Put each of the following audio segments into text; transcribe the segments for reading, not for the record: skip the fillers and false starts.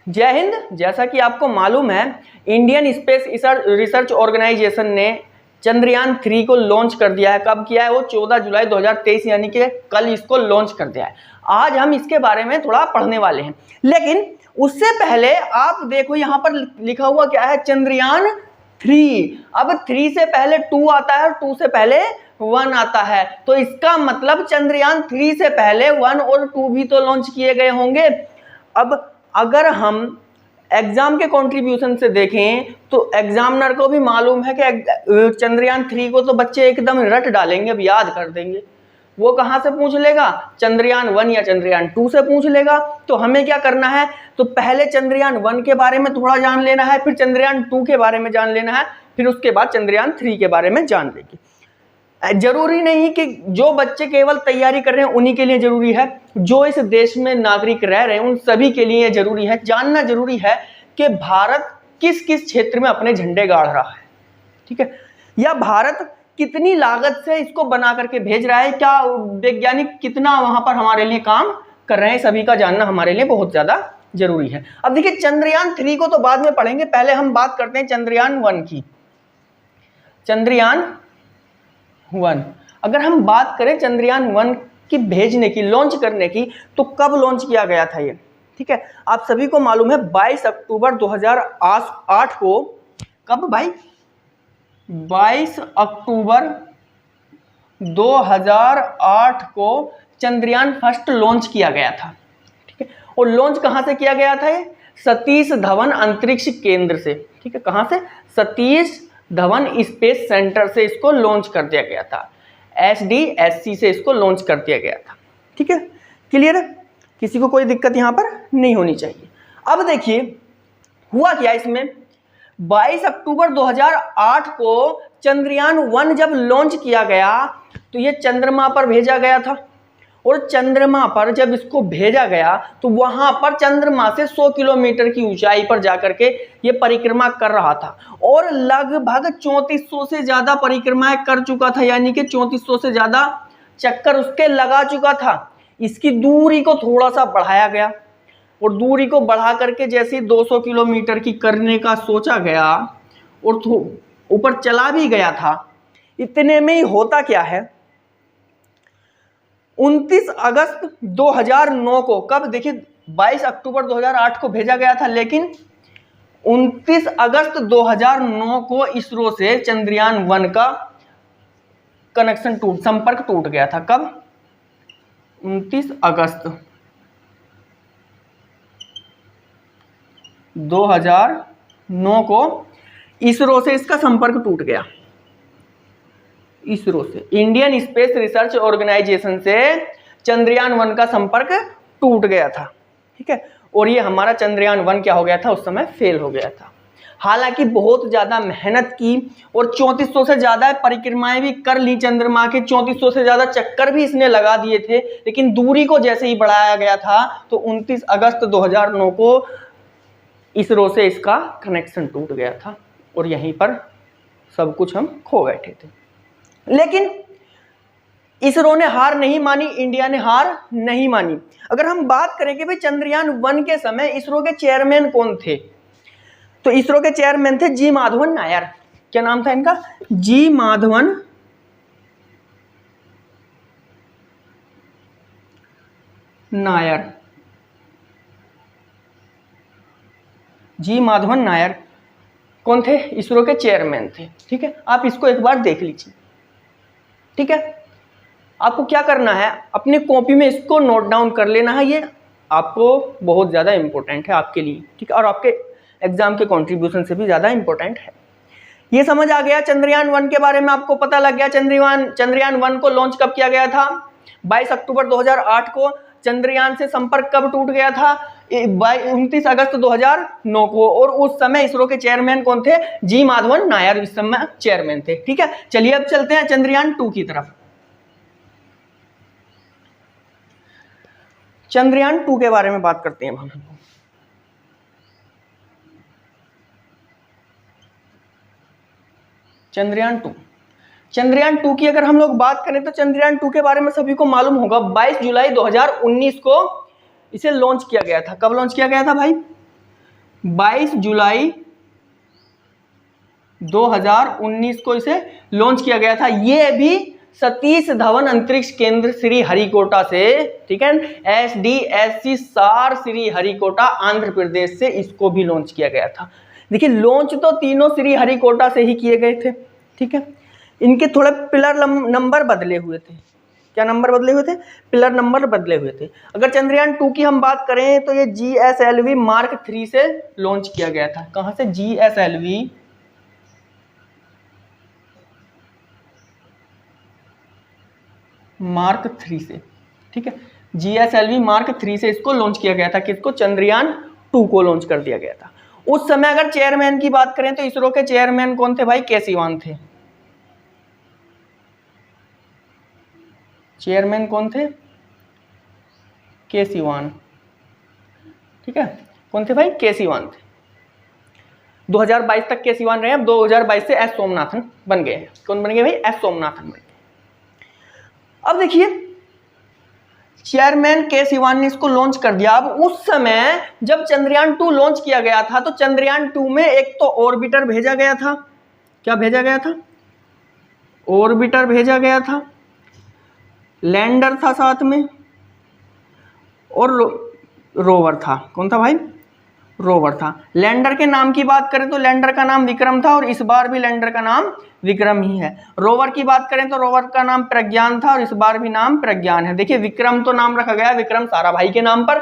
जय हिंद। जैसा कि आपको मालूम है, इंडियन स्पेस रिसर्च ऑर्गेनाइजेशन ने चंद्रयान 3 को लॉन्च कर दिया है। कब किया है वो? 14 जुलाई 2023 यानी कि कल इसको लॉन्च कर दिया है। आज हम इसके बारे में थोड़ा पढ़ने वाले हैं, लेकिन उससे पहले आप देखो यहाँ पर लिखा हुआ क्या है, चंद्रयान 3। अब 3 से पहले 2 आता है और 2 से पहले 1 आता है, तो इसका मतलब चंद्रयान 3 से पहले 1 और 2 भी तो लॉन्च किए गए होंगे। अब अगर हम एग्जाम के कंट्रीब्यूशन से देखें तो एग्जामिनर को भी मालूम है कि चंद्रयान 3 को तो बच्चे एकदम रट डालेंगे, अब याद कर देंगे। वो कहाँ से पूछ लेगा? चंद्रयान 1 या चंद्रयान 2 से पूछ लेगा। तो हमें क्या करना है, तो पहले चंद्रयान 1 के बारे में थोड़ा जान लेना है, फिर चंद्रयान 2 के बारे में जान लेना है, फिर उसके बाद चंद्रयान 3 के बारे में जान लेंगे। जरूरी नहीं कि जो बच्चे केवल तैयारी कर रहे हैं उन्हीं के लिए जरूरी है, जो इस देश में नागरिक रह रहे हैं उन सभी के लिए जरूरी है। जानना जरूरी है कि भारत किस किस क्षेत्र में अपने झंडे गाड़ रहा है, ठीक है, या भारत कितनी लागत से इसको बना करके भेज रहा है, क्या वैज्ञानिक कितना वहां पर हमारे लिए काम कर रहे हैं, सभी का जानना हमारे लिए बहुत ज्यादा जरूरी है। अब देखिए, चंद्रयान 3 को तो बाद में पढ़ेंगे, पहले हम बात करते हैं चंद्रयान 1 की। चंद्रयान 1, अगर हम बात करें चंद्रयान 1 की भेजने की, लॉन्च करने की, तो कब लॉन्च किया गया था ये, ठीक है, आप सभी को मालूम है 22 अक्टूबर 2008 को। कब भाई? 22 अक्टूबर 2008 को चंद्रयान फर्स्ट लॉन्च किया गया था, ठीक है। और लॉन्च कहां से किया गया था? ये सतीश धवन अंतरिक्ष केंद्र से, ठीक है। कहां से? सतीश धवन स्पेस सेंटर से इसको लॉन्च कर दिया गया था। SDSC से इसको लॉन्च कर दिया गया था, ठीक है। क्लियर है? किसी को कोई दिक्कत यहां पर नहीं होनी चाहिए। अब देखिए हुआ क्या इसमें, 22 अक्टूबर 2008 को चंद्रयान 1 जब लॉन्च किया गया तो ये चंद्रमा पर भेजा गया था, और चंद्रमा पर जब इसको भेजा गया तो वहां पर चंद्रमा से 100 किलोमीटर की ऊंचाई पर जाकर के ये परिक्रमा कर रहा था, और लगभग 3400 से ज्यादा परिक्रमाएं कर चुका था, यानी कि 3400 से ज्यादा चक्कर उसके लगा चुका था। इसकी दूरी को थोड़ा सा बढ़ाया गया, और दूरी को बढ़ा करके जैसे 200 किलोमीटर की करने का सोचा गया और ऊपर चला भी गया था। इतने में ही होता क्या है, 29 अगस्त 2009 को, कब? देखिए 22 अक्टूबर 2008 को भेजा गया था, लेकिन 29 अगस्त 2009 को इसरो से चंद्रयान 1 का कनेक्शन संपर्क टूट गया था। कब? 29 अगस्त 2009 को इसरो से इसका संपर्क टूट गया। इसरो से, इंडियन स्पेस रिसर्च ऑर्गेनाइजेशन से चंद्रयान 1 का संपर्क टूट गया था, ठीक है। और ये हमारा चंद्रयान 1 क्या हो गया था? उस समय फेल हो गया था। हालांकि बहुत ज्यादा मेहनत की और 3400 से ज्यादा परिक्रमाएं भी कर ली चंद्रमा के, 3400 से ज्यादा चक्कर भी इसने लगा दिए थे, लेकिन दूरी को जैसे ही बढ़ाया गया था तो 29 अगस्त 2009 को इसरो से इसका कनेक्शन टूट गया था, और यहीं पर सब कुछ हम खो बैठे थे। लेकिन इसरो ने हार नहीं मानी, इंडिया ने हार नहीं मानी। अगर हम बात करें कि भाई चंद्रयान 1 के समय इसरो के चेयरमैन कौन थे, तो इसरो के चेयरमैन थे जी माधवन नायर। क्या नाम था इनका? जी माधवन नायर। जी माधवन नायर कौन थे? इसरो के चेयरमैन थे, ठीक है। आप इसको एक बार देख लीजिए, ठीक है। आपको क्या करना है, अपनी कॉपी में इसको नोट डाउन कर लेना है, ये आपको बहुत ज़्यादा इंपॉर्टेंट है आपके लिए, ठीक है, और आपके एग्जाम के कंट्रीब्यूशन से भी ज़्यादा इंपॉर्टेंट है। ये समझ आ गया, चंद्रयान 1 के बारे में आपको पता लग गया। चंद्रयान 1 को लॉन्च कब किया गया था? 22 अक्टूबर 2008 को। चंद्रयान से संपर्क कब टूट गया था? 29 अगस्त 2009 को। और उस समय इसरो के चेयरमैन कौन थे? जी माधवन नायर इस समय चेयरमैन थे, ठीक है। चलिए अब चलते हैं चंद्रयान 2 की तरफ। चंद्रयान 2 के बारे में बात करते हैं हम। चंद्रयान 2 की अगर हम लोग बात करें तो चंद्रयान 2 के बारे में सभी को मालूम होगा, 22 जुलाई 2019 को इसे लॉन्च किया गया था। कब लॉन्च किया गया था भाई? 22 जुलाई 2019 को इसे लॉन्च किया गया था। ये भी सतीश धवन अंतरिक्ष केंद्र श्री हरिकोटा से, ठीक है, SDSC सार श्री हरिकोटा आंध्र प्रदेश से इसको भी लॉन्च किया गया था। देखिए लॉन्च तो तीनों श्री हरिकोटा से ही किए गए थे, ठीक है। इनके थोड़े पिलर नंबर बदले हुए थे। क्या नंबर बदले हुए थे? पिलर नंबर बदले हुए थे। अगर चंद्रयान 2 की हम बात करें तो ये GSLV Mark 3 से लॉन्च किया गया था। कहां से? GSLV Mark 3 से, ठीक है। GSLV Mark 3 से इसको लॉन्च किया गया था। किसको? चंद्रयान 2 को लॉन्च कर दिया गया था। उस समय अगर चेयरमैन की बात करें तो इसरो के चेयरमैन कौन थे भाई? के सिवान थे। चेयरमैन कौन थे? के सिवान, ठीक है। कौन थे भाई? के सिवान थे। 2022 तक के सिवान रहे। अब 2022 से एस सोमनाथन बन गए। कौन बन गए भाई? एस सोमनाथन बन गए। अब देखिए चेयरमैन के सिवान ने इसको लॉन्च कर दिया। अब उस समय जब चंद्रयान 2 लॉन्च किया गया था तो चंद्रयान 2 में एक तो ऑर्बिटर भेजा गया था। क्या भेजा गया था? ऑर्बिटर भेजा गया था, लैंडर था साथ में, और रोवर था। कौन था भाई? रोवर था। लैंडर के नाम की बात करें तो लैंडर का नाम विक्रम था और इस बार भी लैंडर का नाम विक्रम ही है। रोवर की बात करें तो रोवर का नाम प्रज्ञान था और इस बार भी नाम प्रज्ञान है। देखिए विक्रम तो नाम रखा गया विक्रम साराभाई के नाम पर,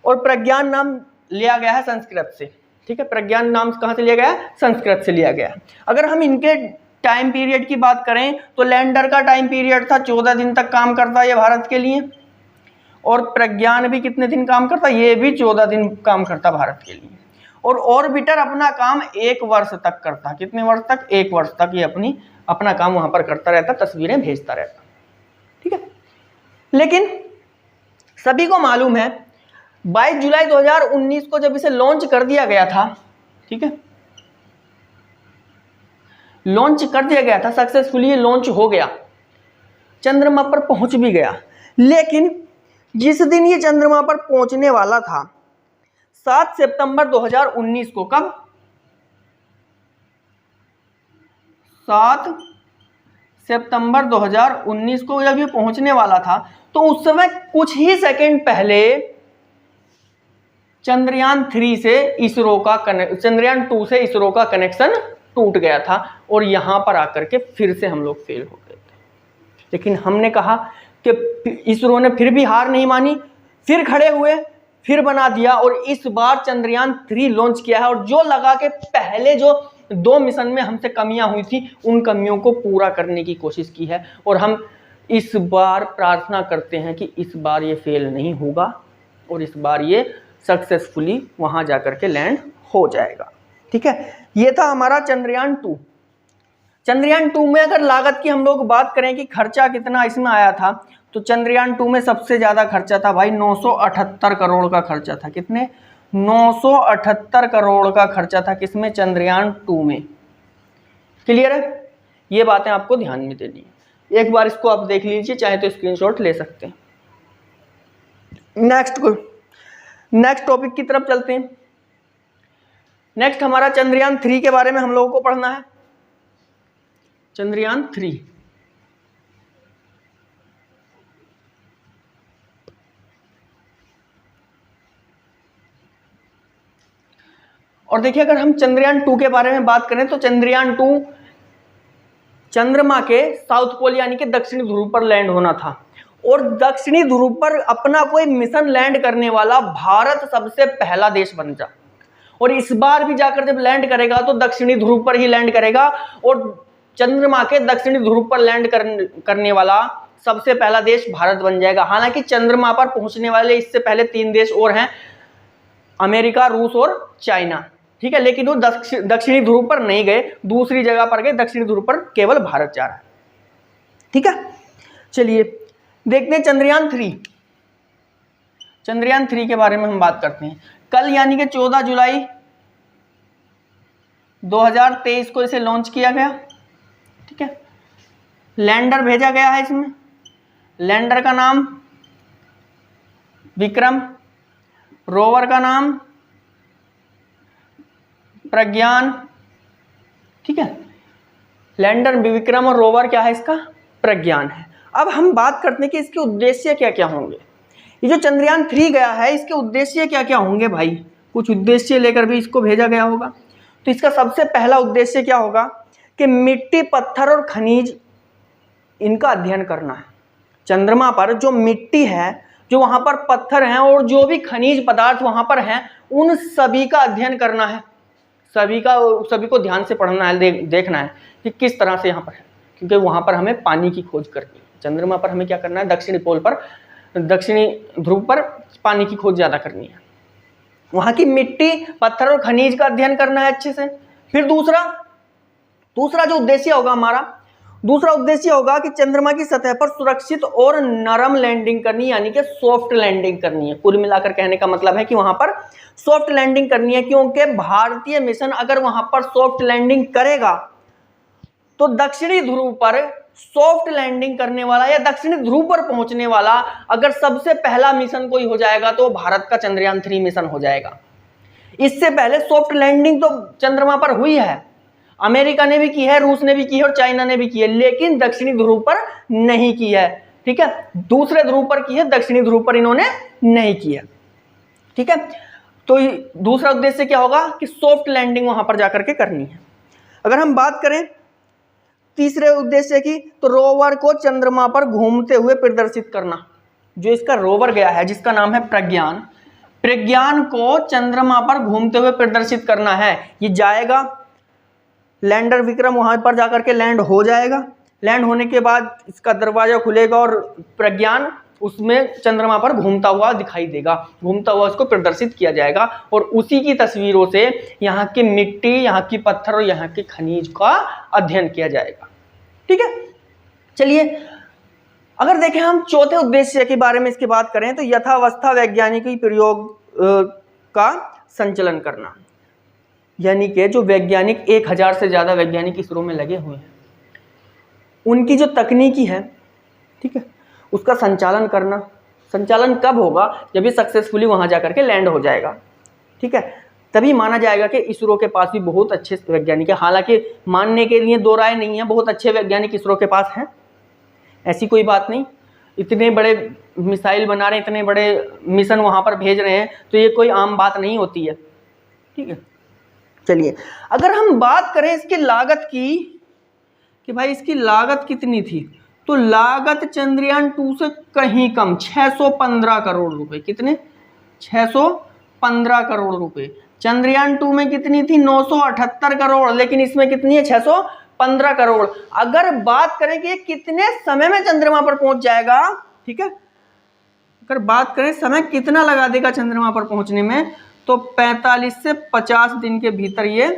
और प्रज्ञान नाम लिया गया है संस्कृत से, ठीक है। प्रज्ञान नाम कहां से लिया गया? संस्कृत से लिया गया। अगर हम इनके टाइम पीरियड की बात करें तो लैंडर का टाइम पीरियड था 14 दिन तक काम करता है ये भारत के लिए, और प्रज्ञान भी कितने दिन काम करता? ये भी 14 दिन काम करता भारत के लिए। और ऑर्बिटर अपना काम 1 वर्ष तक करता। कितने वर्ष तक? 1 वर्ष तक ये अपना काम वहां पर करता रहता, तस्वीरें भेजता रहता, ठीक है। लेकिन सभी को मालूम है 22 जुलाई 2019 को जब इसे लॉन्च कर दिया गया था, ठीक है, लॉन्च कर दिया गया था, सक्सेसफुली लॉन्च हो गया, चंद्रमा पर पहुंच भी गया। लेकिन जिस दिन ये चंद्रमा पर पहुंचने वाला था 7 सितंबर 2019 को, कब? 7 सितंबर 2019 को जब ये पहुंचने वाला था तो उस समय कुछ ही सेकंड पहले चंद्रयान 3 से इसरो का चंद्रयान 2 से इसरो का कनेक्शन टूट गया था और यहां पर आकर के फिर से हम लोग फेल हो गए थे। लेकिन हमने कहा कि इसरो ने फिर भी हार नहीं मानी, फिर खड़े हुए, फिर बना दिया और इस बार चंद्रयान 3 लॉन्च किया है। और जो लगा के पहले जो 2 मिशन में हमसे कमियां हुई थी उन कमियों को पूरा करने की कोशिश की है। और हम इस बार प्रार्थना करते हैं कि इस बार ये फेल नहीं होगा और इस बार ये सक्सेसफुली वहां जाकर के लैंड हो जाएगा, ठीक है। ये था हमारा चंद्रयान 2। चंद्रयान 2 में अगर लागत की हम लोग बात करें कि खर्चा कितना इसमें आया था, तो चंद्रयान 2 में सबसे ज्यादा खर्चा था भाई 978 करोड़ का खर्चा था। कितने? 978 करोड़ का खर्चा था। किसमें? चंद्रयान 2 में। क्लियर है? ये बातें आपको ध्यान में देनी है। एक बार इसको आप देख लीजिए, चाहे तो स्क्रीनशॉट ले सकते हैं। नेक्स्ट टॉपिक की तरफ चलते हैं। नेक्स्ट हमारा चंद्रयान 3 के बारे में हम लोगों को पढ़ना है। चंद्रयान 3, और देखिए अगर हम चंद्रयान 2 के बारे में बात करें तो चंद्रयान 2 चंद्रमा के साउथ पोल यानी कि दक्षिणी ध्रुव पर लैंड होना था। और दक्षिणी ध्रुव पर अपना कोई मिशन लैंड करने वाला भारत सबसे पहला देश बन जा। और इस बार भी जाकर जब लैंड करेगा तो दक्षिणी ध्रुव पर ही लैंड करेगा और चंद्रमा के दक्षिणी ध्रुव पर लैंड करने वाला सबसे पहला देश भारत बन जाएगा। हालांकि चंद्रमा पर पहुंचने वाले इससे पहले 3 देश और हैं, अमेरिका, रूस और चाइना, ठीक है। लेकिन वो दक्षिणी ध्रुव पर नहीं गए, दूसरी जगह पर गए। दक्षिणी ध्रुव पर केवल भारत जा रहा है, ठीक है। चलिए देखते हैं चंद्रयान 3। चंद्रयान 3 के बारे में हम बात करते हैं। कल यानी कि 14 जुलाई 2023 को इसे लॉन्च किया गया, ठीक है। लैंडर भेजा गया है इसमें। लैंडर का नाम विक्रम, रोवर का नाम प्रज्ञान, ठीक है। लैंडर विक्रम और रोवर क्या है इसका, प्रज्ञान है। अब हम बात करते हैं कि इसके उद्देश्य क्या क्या होंगे। ये जो चंद्रयान 3 गया है इसके उद्देश्य क्या क्या होंगे भाई, कुछ उद्देश्य लेकर भी इसको भेजा गया होगा। तो इसका सबसे पहला उद्देश्य क्या होगा कि मिट्टी, पत्थर और खनिज इनका अध्ययन करना है। चंद्रमा पर जो मिट्टी है, जो वहां पर पत्थर हैं और जो भी खनिज पदार्थ वहां पर हैं, उन सभी का अध्ययन करना है। सभी को ध्यान से पढ़ना है, देखना है कि किस तरह से यहाँ पर है, क्योंकि वहां पर हमें पानी की खोज करनी है। चंद्रमा पर हमें क्या करना है, दक्षिणी पोल पर, दक्षिणी ध्रुव पर पानी की खोज ज्यादा करनी है। वहां की मिट्टी, पत्थर और खनिज का अध्ययन करना है अच्छे से। फिर दूसरा जो उद्देश्य होगा हमारा, दूसरा उद्देश्य होगा कि चंद्रमा की सतह पर सुरक्षित और नरम लैंडिंग करनी, यानी कि सॉफ्ट लैंडिंग करनी है। कुल मिलाकर कहने का मतलब है कि वहां पर सॉफ्ट लैंडिंग करनी है, क्योंकि भारतीय मिशन अगर वहां पर सॉफ्ट लैंडिंग करेगा तो दक्षिणी ध्रुव पर सॉफ्ट लैंडिंग करने वाला या दक्षिणी ध्रुव पर पहुंचने वाला अगर सबसे पहला मिशन कोई हो जाएगा तो भारत का चंद्रयान 3 मिशन हो जाएगा। इससे पहले सॉफ्ट लैंडिंग तो चंद्रमा पर हुई है, अमेरिका ने भी की है, रूस ने भी की है और चाइना ने भी की है, लेकिन दक्षिणी ध्रुव पर नहीं की है, ठीक है। दूसरे ध्रुव पर की है, दक्षिणी ध्रुव पर इन्होंने नहीं की है, ठीक है। तो दूसरा उद्देश्य क्या होगा कि सॉफ्ट लैंडिंग वहां पर जाकर के करनी है। अगर हम बात करें तीसरे उद्देश्य की, तो रोवर को चंद्रमा पर घूमते हुए प्रदर्शित करना। जो इसका रोवर गया है जिसका नाम है प्रज्ञान को चंद्रमा पर घूमते हुए प्रदर्शित करना है। ये जाएगा, लैंडर विक्रम वहां पर जाकर के लैंड हो जाएगा। लैंड होने के बाद इसका दरवाजा खुलेगा और प्रज्ञान उसमें चंद्रमा पर घूमता हुआ दिखाई देगा, घूमता हुआ उसको प्रदर्शित किया जाएगा और उसी की तस्वीरों से यहाँ की मिट्टी, यहाँ की पत्थर और यहाँ के खनिज का अध्ययन किया जाएगा, ठीक है। चलिए अगर देखें हम चौथे उद्देश्य के बारे में इसकी बात करें तो यथावस्था वैज्ञानिकी प्रयोग का संचालन करना, यानी कि जो वैज्ञानिक 1000 से ज़्यादा वैज्ञानिक इसरो में लगे हुए हैं, उनकी जो तकनीकी है, ठीक है, उसका संचालन करना। संचालन कब होगा, जब ये सक्सेसफुली वहाँ जाकर के लैंड हो जाएगा, ठीक है, तभी माना जाएगा कि इसरो के पास भी बहुत अच्छे वैज्ञानिक है। हालांकि मानने के लिए दो राय नहीं है, बहुत अच्छे वैज्ञानिक इसरो के पास हैं, ऐसी कोई बात नहीं। इतने बड़े मिसाइल बना रहे हैं, इतने बड़े मिशन वहाँ पर भेज रहे हैं, तो ये कोई आम बात नहीं होती है, ठीक है। चलिए अगर हम बात करें इसकी लागत की कि भाई इसकी लागत कितनी थी, तो लागत चंद्रयान 2 से कहीं कम, 615 करोड़ रुपए। कितने, 615 करोड़ रुपए। चंद्रयान 2 में कितनी थी, 978 करोड़, लेकिन इसमें कितनी है, 615 करोड़। अगर बात करें कि कितने समय में चंद्रमा पर पहुंच जाएगा, ठीक है, अगर बात करें समय कितना लगा देगा चंद्रमा पर पहुंचने में, तो 45 से 50 दिन के भीतर ये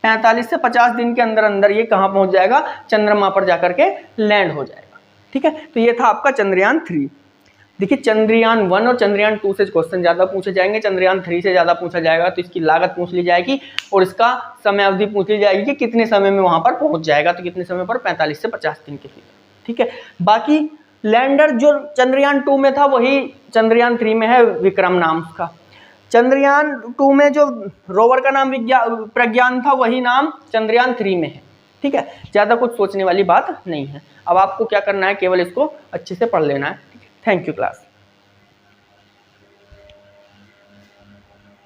45 से 50 दिन के अंदर अंदर ये कहां पहुंच जाएगा, चंद्रमा पर जाकर के लैंड हो जाएगा, ठीक है। तो ये था आपका चंद्रयान 3। देखिए चंद्रयान 1 और चंद्रयान 2 से क्वेश्चन ज्यादा पूछे जाएंगे, चंद्रयान 3 से ज्यादा पूछा जाएगा, तो इसकी लागत पूछ ली जाएगी और इसका समय अवधि पूछ ली जाएगी कि कितने समय में वहां पर पहुंच जाएगा, तो कितने समय पर, 45 से 50 दिन के भीतर, ठीक है। बाकी लैंडर जो चंद्रयान 2 में था वही चंद्रयान 3 में है, विक्रम नाम उसका। चंद्रयान 2 में जो रोवर का नाम प्रज्ञान था, वही नाम चंद्रयान 3 में है, ठीक है। ज़्यादा कुछ सोचने वाली बात नहीं है। अब आपको क्या करना है, केवल इसको अच्छे से पढ़ लेना है, ठीक है। Thank you class.